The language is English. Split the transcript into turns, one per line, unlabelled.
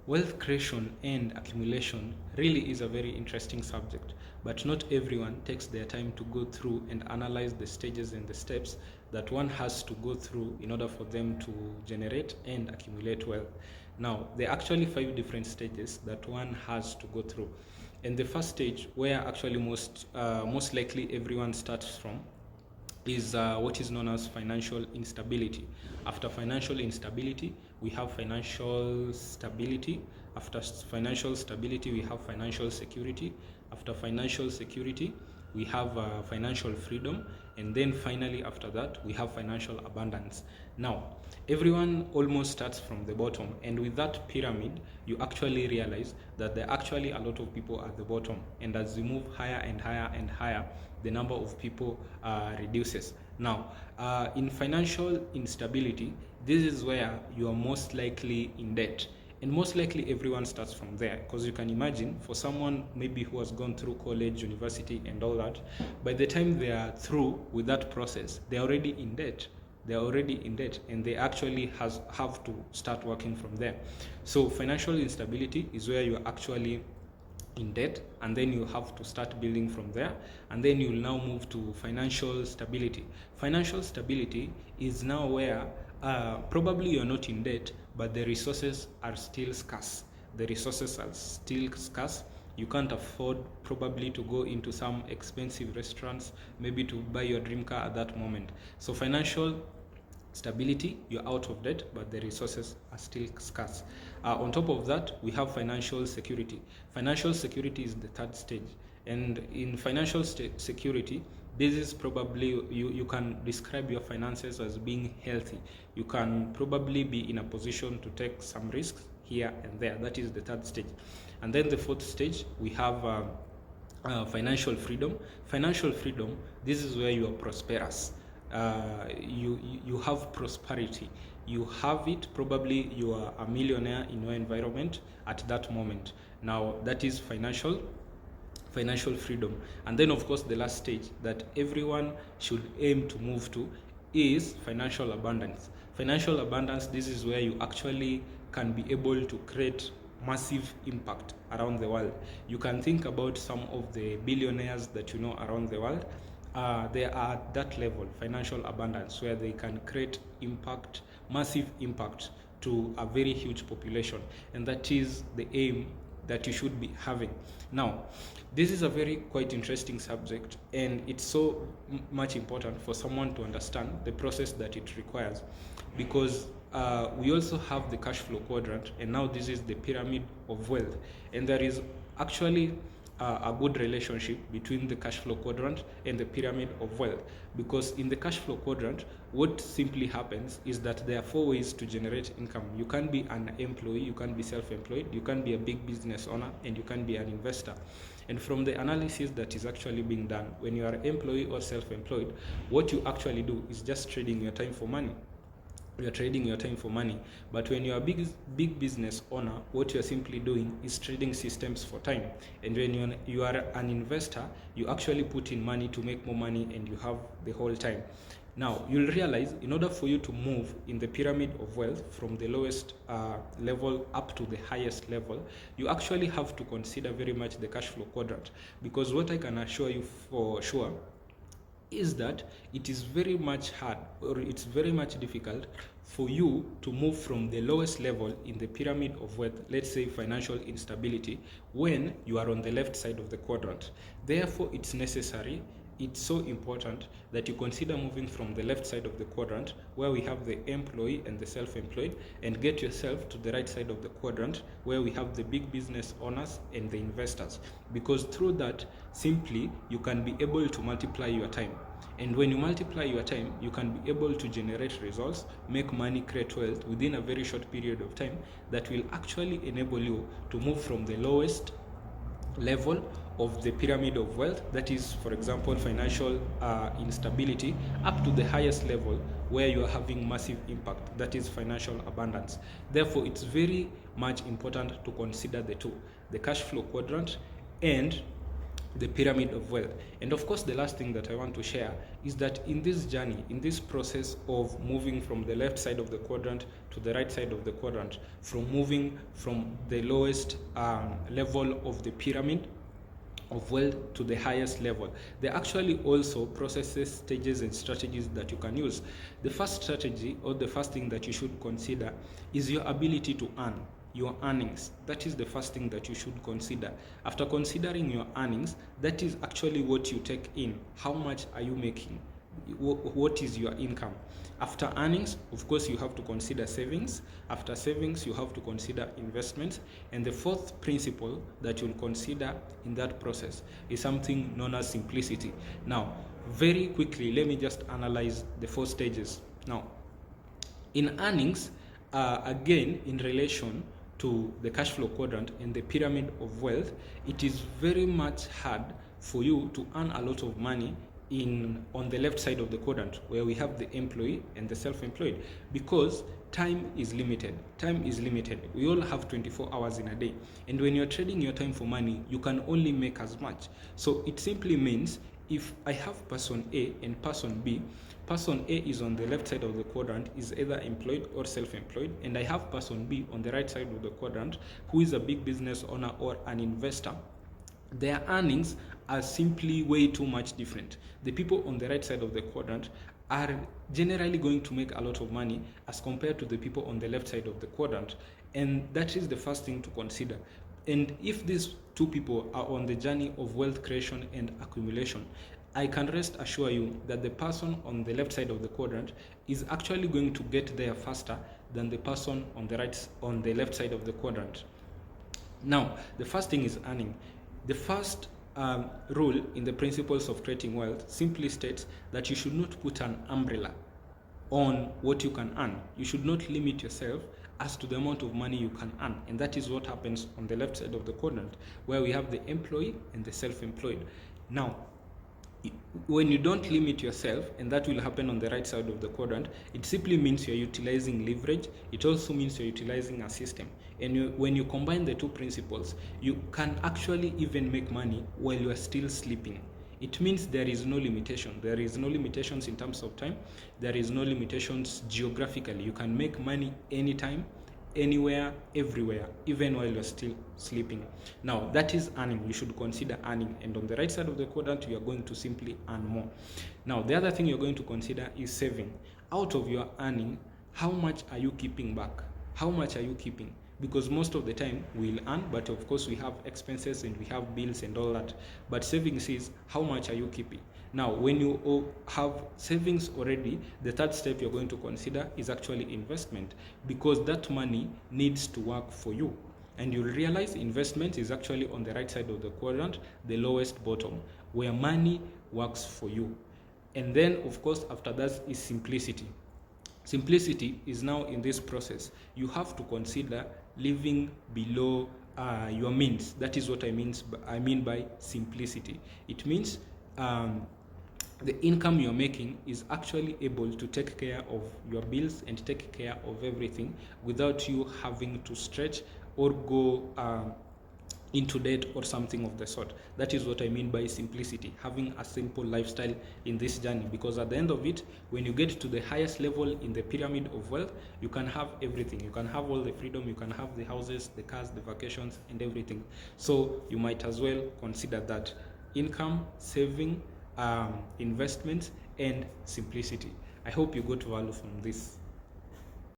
Wealth creation and accumulation really is a very interesting subject, but not everyone takes their time to go through and analyze the stages and the steps that one has to go through in order for them to generate and accumulate wealth. Now, there are actually 5 different stages that one has to go through. And the first stage, where actually most likely everyone starts from, is what is known as financial instability. After financial instability, we have financial stability. After financial stability, we have financial security. After financial security, we have financial freedom. And then finally, after that, we have financial abundance. Now, everyone almost starts from the bottom, and with that pyramid, you actually realize that there are actually a lot of people at the bottom, and as you move higher and higher and higher, the number of people reduces. Now, in financial instability, this is where you are most likely in debt. And most likely everyone starts from there, because you can imagine for someone maybe who has gone through college, university, and all that, by the time they are through with that process, they're already in debt. They're already in debt, and they actually have to start working from there. So financial instability is where you're actually in debt, and then you have to start building from there, and then you'll now move to financial stability. Financial stability is now where probably you're not in debt, but the resources are still scarce. The resources are still scarce. You can't afford probably to go into some expensive restaurants, maybe to buy your dream car at that moment. So financial stability, you're out of debt, but the resources are still scarce. On top of that, we have financial security. Financial security is the third stage. And in financial security, this is probably, you can describe your finances as being healthy. You can probably be in a position to take some risks here and there. That is the third stage. And then the fourth stage, we have financial freedom. Financial freedom, this is where you are prosperous. You have prosperity. You have it, probably you are a millionaire in your environment at that moment. Now, that is financial freedom. And then of course the last stage that everyone should aim to move to is financial abundance. Financial abundance, this is where you actually can be able to create massive impact around the world. You can think about some of the billionaires that you know around the world. They are at that level, financial abundance, where they can create impact, massive impact to a very huge population. And that is the aim that you should be having. Now, this is a very quite interesting subject, and it's so much important for someone to understand the process that it requires, because we also have the cash flow quadrant, and now this is the pyramid of wealth. And there is actually a good relationship between the cash flow quadrant and the pyramid of wealth, because in the cash flow quadrant, what simply happens is that there are 4 ways to generate income. You can be an employee, you can be self-employed, you can be a big business owner, and you can be an investor. And from the analysis that is actually being done, when you are an employee or self-employed, what you actually do is just trading your time for money. You're trading your time for money. But when you're a big business owner, what you're simply doing is trading systems for time. And when you are an investor, you actually put in money to make more money, and you have the whole time. Now, you'll realize in order for you to move in the pyramid of wealth from the lowest level up to the highest level, you actually have to consider very much the cash flow quadrant. Because what I can assure you for sure is that it is very much hard, or it's very much difficult for you to move from the lowest level in the pyramid of wealth, let's say financial instability, when you are on the left side of the quadrant. Therefore, it's necessary, it's so important that you consider moving from the left side of the quadrant, where we have the employee and the self-employed, and get yourself to the right side of the quadrant, where we have the big business owners and the investors. Because through that, simply, you can be able to multiply your time. And when you multiply your time, you can be able to generate results, make money, create wealth within a very short period of time that will actually enable you to move from the lowest level of the pyramid of wealth, that is, for example, financial instability, up to the highest level where you are having massive impact, that is financial abundance. Therefore, it's very much important to consider the two, the cash flow quadrant and the pyramid of wealth. And of course, the last thing that I want to share is that in this journey, in this process of moving from the left side of the quadrant to the right side of the quadrant, from moving from the lowest level of the pyramid of wealth to the highest level, there are actually also processes, stages, and strategies that you can use. The first strategy, or the first thing that you should consider, is your ability to earn. Your earnings. That is the first thing that you should consider. After considering your earnings, that is actually what you take in. How much are you making? What is your income? After earnings, of course, you have to consider savings. After savings, you have to consider investments. And the fourth principle that you'll consider in that process is something known as simplicity. Now, very quickly, let me just analyze the four stages. Now, in earnings, again, in relation to the cash flow quadrant and the pyramid of wealth, it is very much hard for you to earn a lot of money on the left side of the quadrant, where we have the employee and the self-employed, because time is limited. Time is limited. We all have 24 hours in a day, and when you're trading your time for money, you can only make as much. So it simply means, if I have person A and person B, person A is on the left side of the quadrant, is either employed or self-employed, and I have person B on the right side of the quadrant, who is a big business owner or an investor. Their earnings are simply way too much different. The people on the right side of the quadrant are generally going to make a lot of money as compared to the people on the left side of the quadrant, and that is the first thing to consider. And if these two people are on the journey of wealth creation and accumulation, I can rest assure you that the person on the left side of the quadrant is actually going to get there faster than the person on the left side of the quadrant. Now, the first thing is earning. The first rule in the principles of creating wealth simply states that you should not put an umbrella on what you can earn. You should not limit yourself as to the amount of money you can earn. And that is what happens on the left side of the quadrant, where we have the employee and the self-employed. Now, when you don't limit yourself, and that will happen on the right side of the quadrant, it simply means you're utilizing leverage. It also means you're utilizing a system. And when you combine the two principles, you can actually even make money while you are still sleeping. It means there is no limitation. There is no limitations in terms of time. There is no limitations geographically. You can make money anytime, anywhere, everywhere, even while you're still sleeping. Now, that is earning. You should consider earning. And on the right side of the quadrant, you are going to simply earn more. Now, the other thing you're going to consider is saving. Out of your earning, how much are you keeping back? How much are you keeping? Because most of the time we'll earn, but of course we have expenses and we have bills and all that. But savings is, how much are you keeping? Now, when you have savings already, the third step you're going to consider is actually investment, because that money needs to work for you. And you'll realize investment is actually on the right side of the quadrant, the lowest bottom, where money works for you. And then, of course, after that is simplicity. Simplicity is now in this process. You have to consider living below your means. That is what I mean by simplicity. It means the income you're making is actually able to take care of your bills and take care of everything without you having to stretch or go into debt or something of the sort. That is what I mean by simplicity, having a simple lifestyle in this journey, because at the end of it, when you get to the highest level in the pyramid of wealth, you can have everything. You can have all the freedom, you can have the houses, the cars, the vacations, and everything. So you might as well consider that: income, saving, investments, and simplicity. I hope you got value from this.